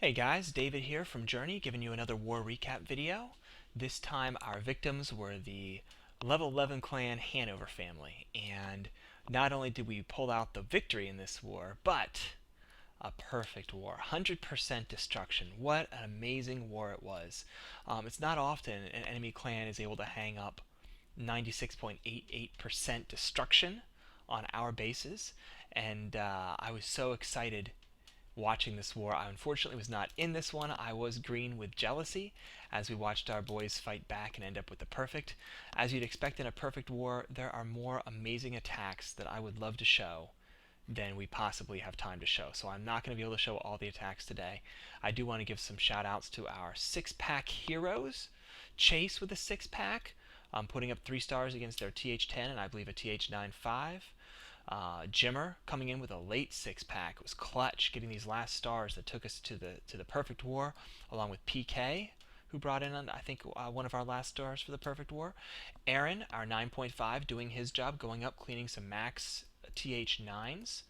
Hey guys, David here from Journey, giving you another war recap video. This time our victims were the level 11 clan Hannover family, and not only did we pull out the victory in this war, but a perfect war. 100% destruction. What an amazing war it was. It's not often an enemy clan is able to hang up 96.88% destruction on our bases, and I was so excited watching this war. I unfortunately was not in this one. I was green with jealousy as we watched our boys fight back and end up with the perfect. As you'd expect in a perfect war, there are more amazing attacks that I would love to show than we possibly have time to show. So I'm not going to be able to show all the attacks today. I do want to give some shout outs to our 6-pack heroes. Chase with a 6-pack, putting up 3 stars against their TH10 and I believe a TH95. Jimmer coming in with a late 6-pack. It was clutch, getting these last stars that took us to the perfect war, along with PK, who brought in, I think, one of our last stars for the perfect war. Aaron, our 9.5, doing his job, going up, cleaning some max TH9s.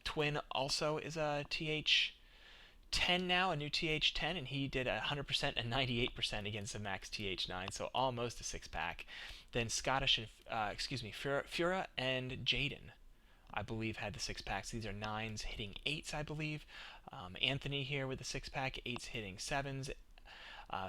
Twin also is a TH10 now, a new TH10, and he did 100% and 98% against the max TH9, so almost a 6-pack. Then Scottish and Fura and Jaden, I believe, had the 6-packs. These are 9s hitting 8s, I believe. Anthony here with the 6-pack, 8s hitting 7s.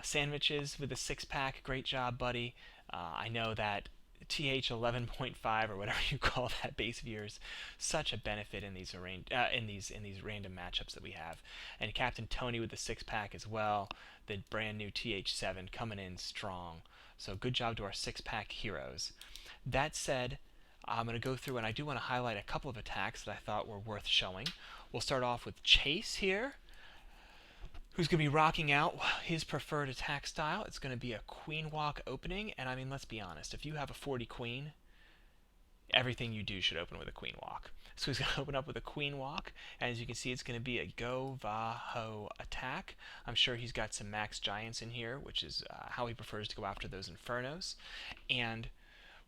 Sandwiches with the 6-pack, great job, buddy. I know that TH 11.5 or whatever you call that base of yours, such a benefit in these random matchups that we have. And Captain Tony with the 6-pack as well, the brand new TH7 coming in strong. So good job to our 6-pack heroes. That said, I'm going to go through and I do want to highlight a couple of attacks that I thought were worth showing. We'll start off with Chase here, who's going to be rocking out his preferred attack style. It's going to be a QueenWalk opening, and I mean, let's be honest, if you have a 40 queen, everything you do should open with a QueenWalk. So he's going to open up with a QueenWalk, and as you can see, it's going to be a GoVaHo attack. I'm sure he's got some max giants in here, which is how he prefers to go after those infernos, and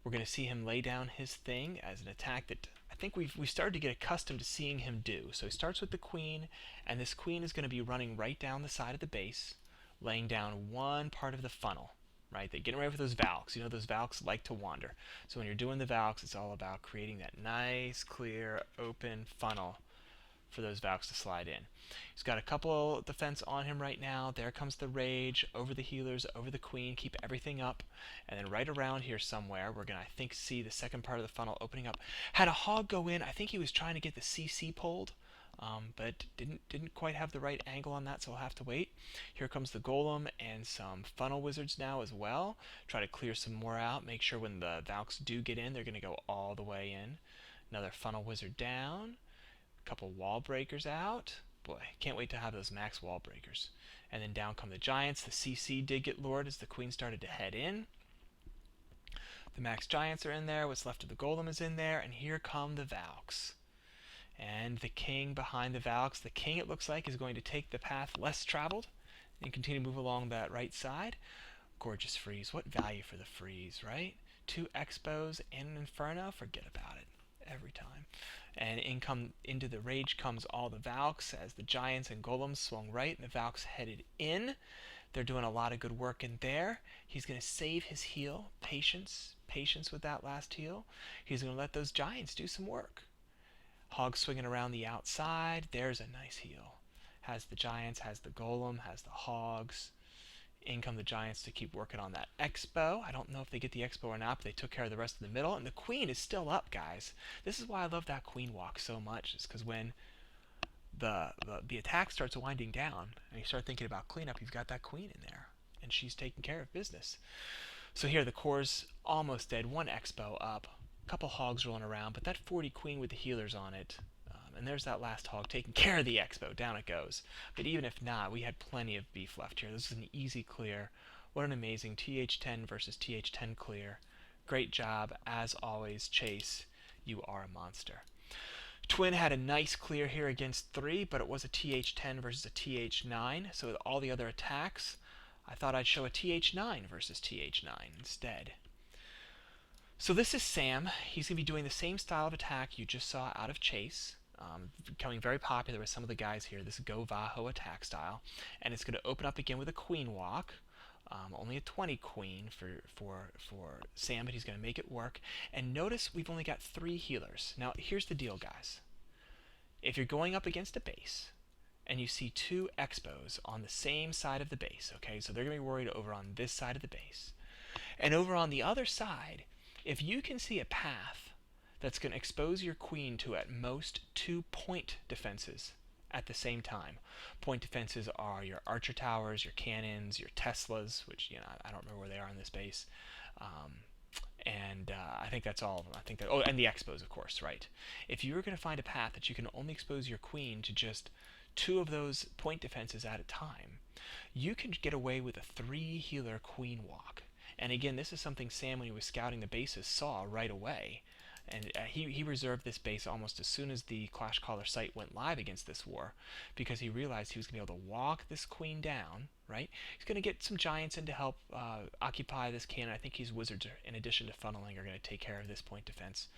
we're going to see him lay down his thing as an attack that I think we started to get accustomed to seeing him do. So he starts with the queen, and this queen is going to be running right down the side of the base, laying down one part of the funnel. Right, they're getting ready for those Valks. You know those Valks like to wander. So when you're doing the Valks, it's all about creating that nice, clear, open funnel for those Valks to slide in. He's got a couple defense on him right now. There comes the Rage, over the healers, over the Queen, keep everything up. And then right around here somewhere, we're going to, I think, see the second part of the funnel opening up. Had a Hog go in. I think he was trying to get the CC pulled, but didn't quite have the right angle on that, so we'll have to wait. Here comes the Golem and some Funnel Wizards now as well. Try to clear some more out. Make sure when the Valks do get in, they're going to go all the way in. Another Funnel Wizard down. Couple wall breakers out. Boy, can't wait to have those max wall breakers. And then down come the Giants. The CC did get lured as the Queen started to head in. The max Giants are in there. What's left of the Golem is in there. And here come the Valks. And the King behind the Valks. The King, it looks like, is going to take the path less traveled and continue to move along that right side. Gorgeous freeze. What value for the freeze, right? 2 Expos and an Inferno. Forget about it. Every time. And into the Rage comes all the Valks as the Giants and Golems swung right and the Valks headed in. They're doing a lot of good work in there. He's going to save his heal. Patience with that last heal. He's going to let those Giants do some work. Hog swinging around the outside. There's a nice heal. Has the Giants, has the Golem, has the Hogs. In come the Giants to keep working on that Expo. I don't know if they get the Expo or not, but they took care of the rest of the middle. And the Queen is still up, guys. This is why I love that QueenWalk so much. Is because when the attack starts winding down and you start thinking about cleanup, you've got that Queen in there. And she's taking care of business. So here the core's almost dead. 1 Expo up. A couple Hogs rolling around, but that 40 Queen with the healers on it. And there's that last Hog taking care of the Expo. Down it goes. But even if not, we had plenty of beef left here. This is an easy clear. What an amazing TH10 versus TH10 clear. Great job, as always, Chase. You are a monster. Twin had a nice clear here against 3, but it was a TH10 versus a TH9. So with all the other attacks, I thought I'd show a TH9 versus TH9 instead. So this is Sam. He's going to be doing the same style of attack you just saw out of Chase. becoming very popular with some of the guys here, this GoVaHo attack style. And it's going to open up again with a QueenWalk. Only a 20 queen for Sam, but he's going to make it work. And notice we've only got 3 healers. Now, here's the deal, guys. If you're going up against a base, and you see 2 expos on the same side of the base, okay, so they're going to be worried over on this side of the base. And over on the other side, if you can see a path that's going to expose your queen to at most 2 point defenses at the same time. Point defenses are your archer towers, your cannons, your Teslas, which, I don't remember where they are on this base. I think that's all of them. I think that, oh, and the expos, of course, right. If you were going to find a path that you can only expose your queen to just 2 of those point defenses at a time, you can get away with a 3 healer QueenWalk. And again, this is something Sam, when he was scouting the bases, saw right away. And he reserved this base almost as soon as the Clash Caller site went live against this war, because he realized he was going to be able to walk this queen down, right? He's going to get some giants in to help occupy this cannon. I think his wizards, in addition to funneling, are going to take care of this point defense.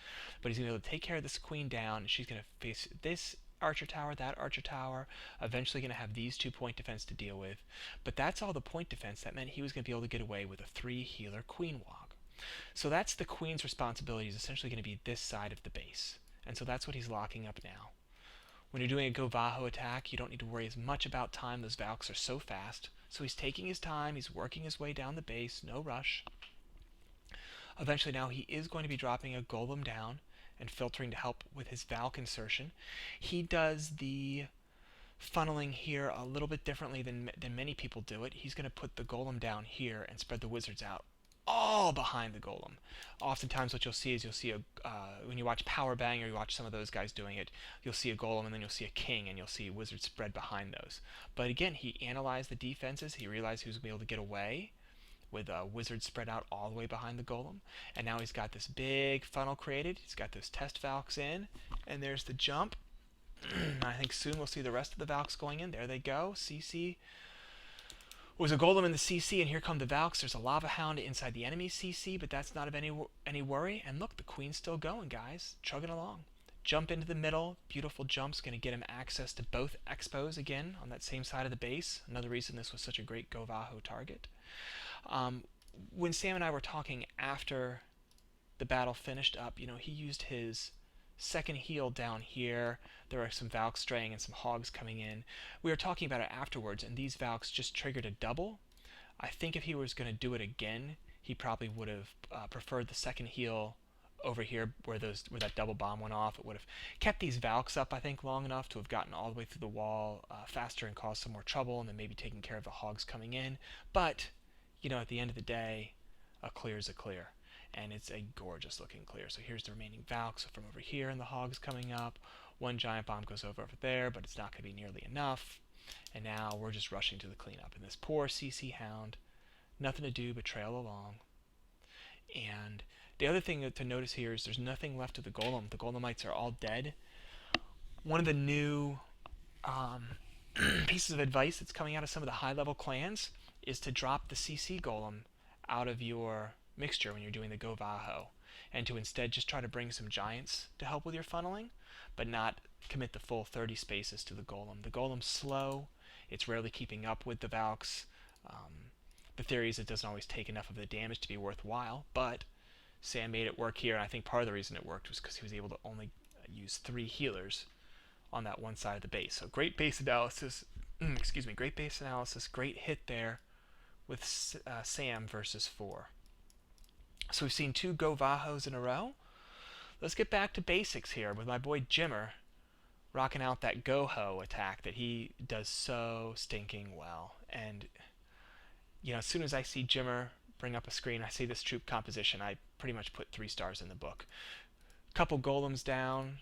But he's going to be able to take care of this queen down, and she's going to face this archer tower, that archer tower, eventually going to have these 2 point defense to deal with. But that's all the point defense. That meant he was going to be able to get away with a 3 healer QueenWalk. So that's the queen's responsibility, is essentially going to be this side of the base. And so that's what he's locking up now. When you're doing a GoVaHo attack, you don't need to worry as much about time. Those Valks are so fast. So he's taking his time. He's working his way down the base. No rush. Eventually now he is going to be dropping a golem down and filtering to help with his Valk insertion. He does the funneling here a little bit differently than many people do it. He's going to put the golem down here and spread the wizards out all behind the golem. Oftentimes what you'll see is when you watch Power Bang or you watch some of those guys doing it, you'll see a golem and then you'll see a king and you'll see wizards spread behind those. But again, he analyzed the defenses. He realized he was going to be able to get away with a wizard spread out all the way behind the golem. And now he's got this big funnel created. He's got those test Valks in, and there's the jump. I think soon we'll see the rest of the Valks going in. There they go. CC was a golem in the CC, and here come the Valks. There's a lava hound inside the enemy CC, but that's not of any worry. And look, the queen's still going, guys, chugging along. Jump into the middle. Beautiful jump's going to get him access to both expos again on that same side of the base. Another reason this was such a great GoVaHo target. When Sam and I were talking after the battle finished up, he used his second heal down here. There are some Valks straying and some hogs coming in. We were talking about it afterwards, and these Valks just triggered a double. I think if he was going to do it again, he probably would have preferred the second heal over here where that double bomb went off. It would have kept these Valks up, I think, long enough to have gotten all the way through the wall faster and caused some more trouble, and then maybe taking care of the hogs coming in. But at the end of the day, a clear is a clear. And it's a gorgeous looking clear. So here's the remaining Valks from over here, and the hogs coming up. One giant bomb goes over there, but it's not going to be nearly enough. And now we're just rushing to the cleanup. And this poor CC hound, nothing to do but trail along. And the other thing to notice here is there's nothing left of the golem. The golemites are all dead. One of the new pieces of advice that's coming out of some of the high-level clans is to drop the CC golem out of your mixture when you're doing the GoVaHo, and to instead just try to bring some giants to help with your funneling, but not commit the full 30 spaces to the golem. The golem's slow. It's rarely keeping up with the Valks. The theory is it doesn't always take enough of the damage to be worthwhile, but Sam made it work here, and I think part of the reason it worked was because he was able to only use 3 healers on that one side of the base. So great base analysis. Great base analysis. Great hit there with Sam versus 4. So we've seen 2 GoVaHos in a row. Let's get back to basics here with my boy Jimmer rocking out that GoHo attack that he does so stinking well. And as soon as I see Jimmer bring up a screen, I see this troop composition, I pretty much put 3 stars in the book. Couple golems down,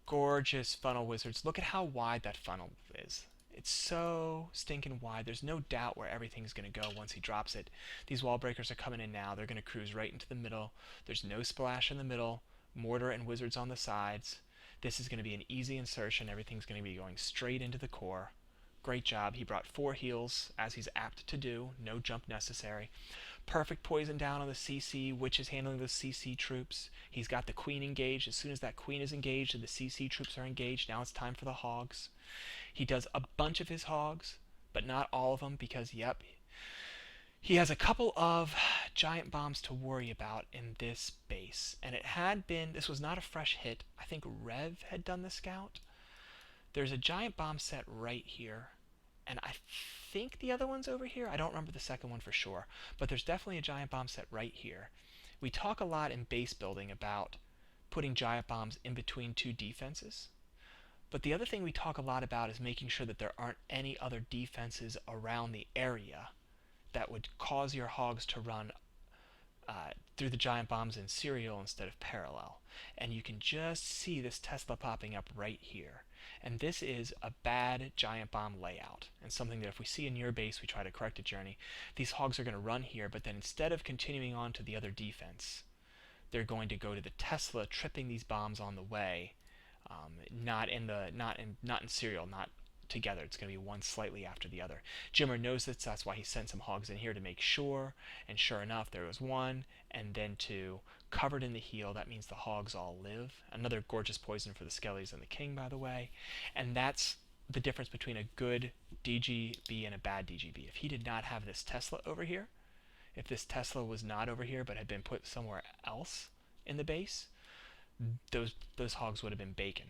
gorgeous funnel wizards. Look at how wide that funnel is. It's so stinking wide. There's no doubt where everything's going to go once he drops it. These wall breakers are coming in now. They're going to cruise right into the middle. There's no splash in the middle. Mortar and wizards on the sides. This is going to be an easy insertion. Everything's going to be going straight into the core. Great job. He brought 4 heals, as he's apt to do. No jump necessary. Perfect poison down on the CC. Witch is handling those CC troops. He's got the queen engaged. As soon as that queen is engaged and the CC troops are engaged, now it's time for the hogs. He does a bunch of his hogs, but not all of them because, yep, he has a couple of giant bombs to worry about in this base. And this was not a fresh hit. I think Rev had done the scout. There's a giant bomb set right here. And I think the other one's over here. I don't remember the second one for sure. But there's definitely a giant bomb set right here. We talk a lot in base building about putting giant bombs in between two defenses. But the other thing we talk a lot about is making sure that there aren't any other defenses around the area that would cause your hogs to run through the giant bombs in serial instead of parallel. And you can just see this Tesla popping up right here. And this is a bad giant bomb layout, and something that if we see in your base, we try to correct a journey. These hogs are going to run here, but then instead of continuing on to the other defense, they're going to go to the Tesla, tripping these bombs on the way, not in serial, not together. It's going to be one slightly after the other. Jimmer knows this, that's why he sent some hogs in here to make sure, and sure enough, there was one, and then two, covered in the heel. That means the hogs all live. Another gorgeous poison for the skellies and the king, by the way. And that's the difference between a good DGB and a bad DGB. If he did not have this Tesla over here, if this Tesla was not over here but had been put somewhere else in the base, those hogs would have been bacon.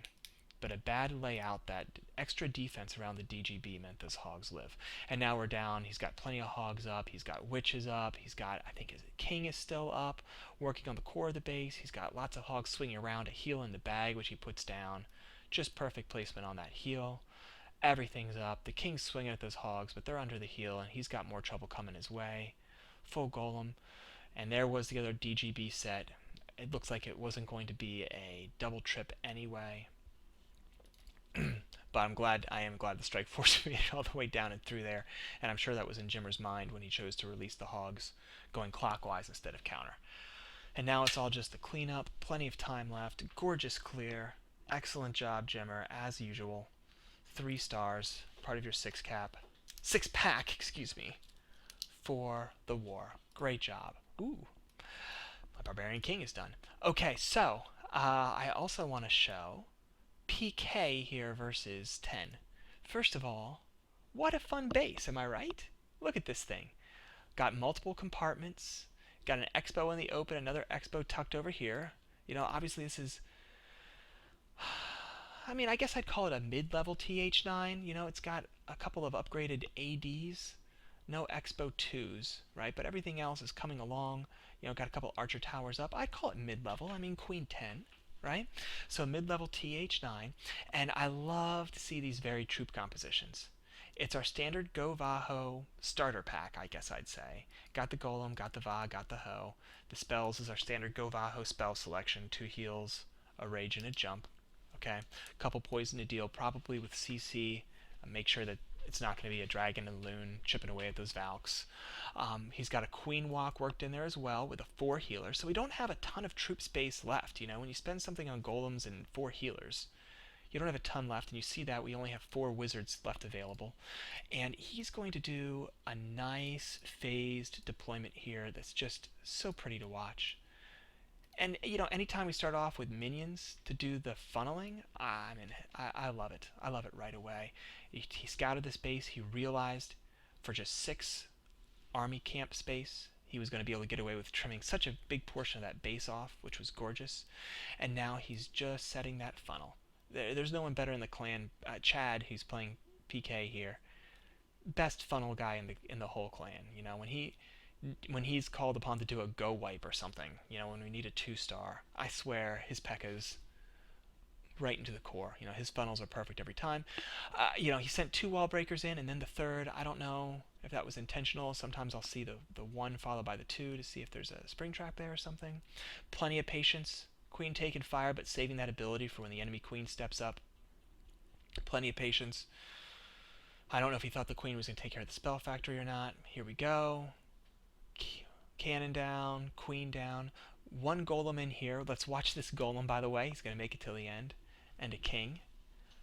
But a bad layout, that extra defense around the DGB meant those hogs live. And now we're down. He's got plenty of hogs up. He's got witches up. He's got, I think his king is still up, working on the core of the base. He's got lots of hogs swinging around, a heel in the bag, which he puts down. Just perfect placement on that heel. Everything's up. The king's swinging at those hogs, but they're under the heel, and he's got more trouble coming his way. Full golem. And there was the other DGB set. It looks like it wasn't going to be a double trip anyway. But I am glad the Strike Force made it all the way down and through there, and I'm sure that was in Jimmer's mind when he chose to release the hogs going clockwise instead of counter. And now it's all just the cleanup, plenty of time left, gorgeous clear, excellent job Jimmer, as usual. 3 stars, part of your 6-pack, excuse me, for the war. Great job. Ooh, my Barbarian King is done. Okay, so I also want to show PK here versus 10. First of all, what a fun base, am I right? Look at this thing. Got multiple compartments, got an expo in the open, another expo tucked over here. You know, obviously this is, I mean, I guess I'd call it a mid-level TH9. You know, it's got a couple of upgraded ADs, no expo 2s, right? But everything else is coming along. You know, got a couple archer towers up. I'd call it mid-level. I mean, Queen 10. Right? So mid-level TH9, and I love to see these varied troop compositions. It's our standard GoVaHo starter pack, I guess I'd say. Got the Golem, got the Va, got the Ho. The spells is our standard GoVaHo spell selection, 2 heals, a rage, and a jump. Okay, couple poison to deal, probably with CC. Make sure that it's not going to be a dragon and loon chipping away at those Valks. He's got a QueenWalk worked in there as well with a 4 healer, so we don't have a ton of troop space left. You know, when you spend something on golems and 4 healers, you don't have a ton left, and you see that we only have 4 wizards left available. And he's going to do a nice phased deployment here that's just so pretty to watch. And, you know, anytime we start off with minions to do the funneling, I mean, I love it. I love it right away. He scouted this base. He realized for just 6 army camp space, he was going to be able to get away with trimming such a big portion of that base off, which was gorgeous. And now he's just setting that funnel. There's no one better in the clan. Chad, who's playing PK here, best funnel guy in the whole clan. You know, when he's called upon to do a go wipe or something, you know, when we need a 2-star, I swear his P.E.K.K.A.'s right into the core. You know, his funnels are perfect every time. You know, he sent 2 wall breakers in, and then the third, I don't know if that was intentional. Sometimes I'll see the 1 followed by the 2 to see if there's a spring trap there or something. Plenty of patience. Queen taking fire, but saving that ability for when the enemy queen steps up. Plenty of patience. I don't know if he thought the queen was going to take care of the spell factory or not. Here we go. Cannon down, queen down. 1 golem in here. Let's watch this golem, by the way. He's going to make it till the end. And a king.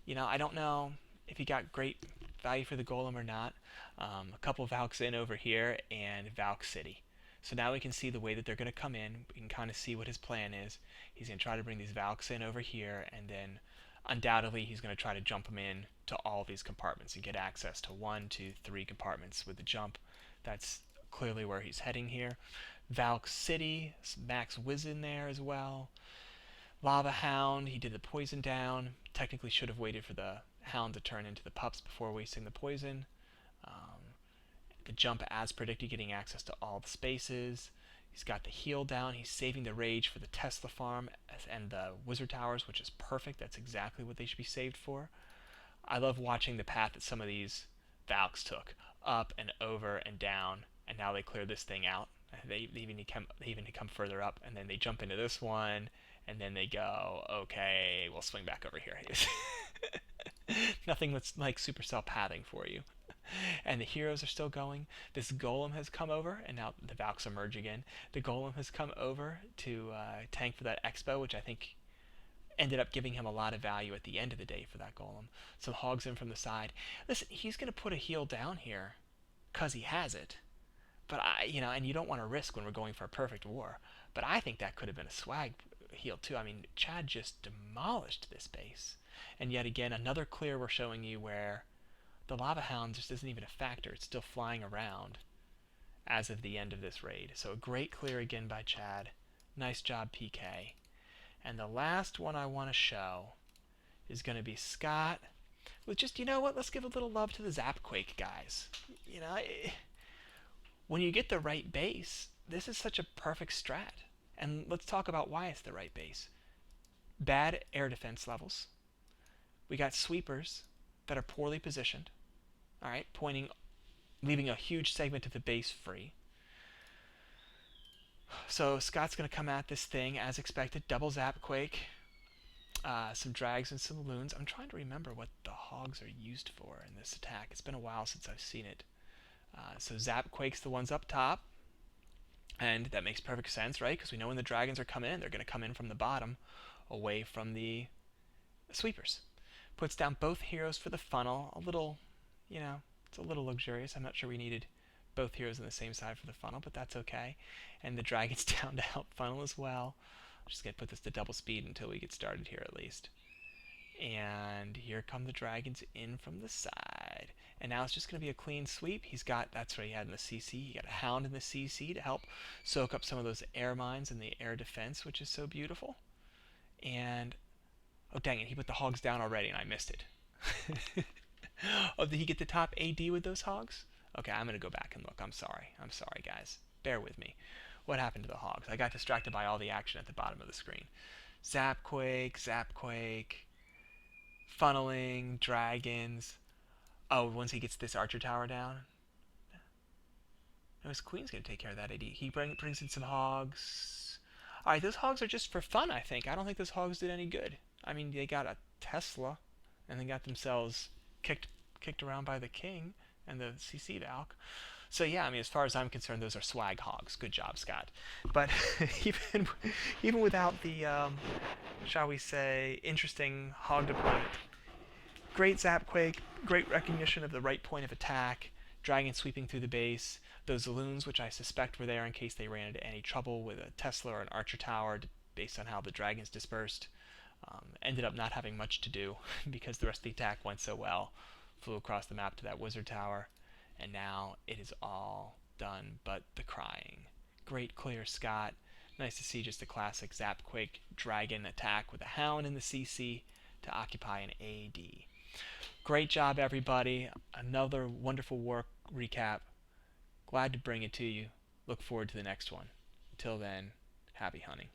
You know, I don't know if he got great value for the golem or not. A couple Valks in over here, and Valk City. So now we can see the way that they're going to come in. We can kind of see what his plan is. He's going to try to bring these Valks in over here, and then undoubtedly he's going to try to jump them in to all these compartments and get access to 1, 2, 3 compartments with the jump. That's clearly where he's heading here. Valk City, Max Wiz in there as well. Lava Hound, he did the poison down. Technically should have waited for the Hound to turn into the pups before wasting the poison. The jump as predicted, getting access to all the spaces. He's got the heal down. He's saving the rage for the Tesla farm and the wizard towers, which is perfect. That's exactly what they should be saved for. I love watching the path that some of these Valks took, up and over and down, and now they clear this thing out. They even come further up, and then they jump into this one, and then they go, okay, we'll swing back over here. Nothing that's like Supercell pathing for you. And the heroes are still going. This golem has come over, and now the Valks emerge again. The golem has come over to tank for that expo, which I think ended up giving him a lot of value at the end of the day for that golem. Some hogs in from the side. Listen, he's going to put a heal down here because he has it. But and you don't want to risk when we're going for a perfect war. But I think that could have been a swag heal too. I mean, Chad just demolished this base. And yet again, another clear we're showing you where the Lava Hound just isn't even a factor. It's still flying around as of the end of this raid. So a great clear again by Chad. Nice job, PK. And the last one I want to show is going to be Scott with just, you know what, let's give a little love to the ZapQuake guys. When you get the right base, this is such a perfect strat. And let's talk about why it's the right base. Bad air defense levels. We got sweepers that are poorly positioned. All right, leaving a huge segment of the base free. So Scott's going to come at this thing as expected. Double ZapQuake. Some drags and some loons. I'm trying to remember what the hogs are used for in this attack. It's been a while since I've seen it. So ZapQuake's the ones up top. And that makes perfect sense, right? Because we know when the dragons are coming in, they're going to come in from the bottom, away from the sweepers. Puts down both heroes for the funnel. A little, it's a little luxurious. I'm not sure we needed both heroes on the same side for the funnel, but that's okay. And the dragon's down to help funnel as well. I'm just going to put this to double speed until we get started here at least. And here come the dragons in from the side. And now it's just going to be a clean sweep. That's what he had in the CC. He got a Hound in the CC to help soak up some of those air mines and the air defense, which is so beautiful. And, oh dang it, he put the hogs down already and I missed it. Oh, did he get the top AD with those hogs? Okay, I'm going to go back and look. I'm sorry, guys. Bear with me. What happened to the hogs? I got distracted by all the action at the bottom of the screen. ZapQuake, funneling, dragons. Oh, once he gets this archer tower down. No, his queen's going to take care of that AD. He brings in some hogs. Alright, those hogs are just for fun, I think. I don't think those hogs did any good. I mean, they got a Tesla, and they got themselves kicked around by the king and the CC Valk. So yeah, I mean, as far as I'm concerned, those are swag hogs. Good job, Scott. But even without the, shall we say, interesting hog deployment, great ZapQuake, great recognition of the right point of attack, dragon sweeping through the base, those loons, which I suspect were there in case they ran into any trouble with a Tesla or an archer tower, based on how the dragons dispersed. Ended up not having much to do because the rest of the attack went so well. Flew across the map to that wizard tower, and now it is all done but the crying. Great clear, Scott. Nice to see just a classic ZapQuake dragon attack with a Hound in the CC to occupy an AD. Great job, everybody. Another wonderful war recap. Glad to bring it to you. Look forward to the next one. Until then, happy hunting.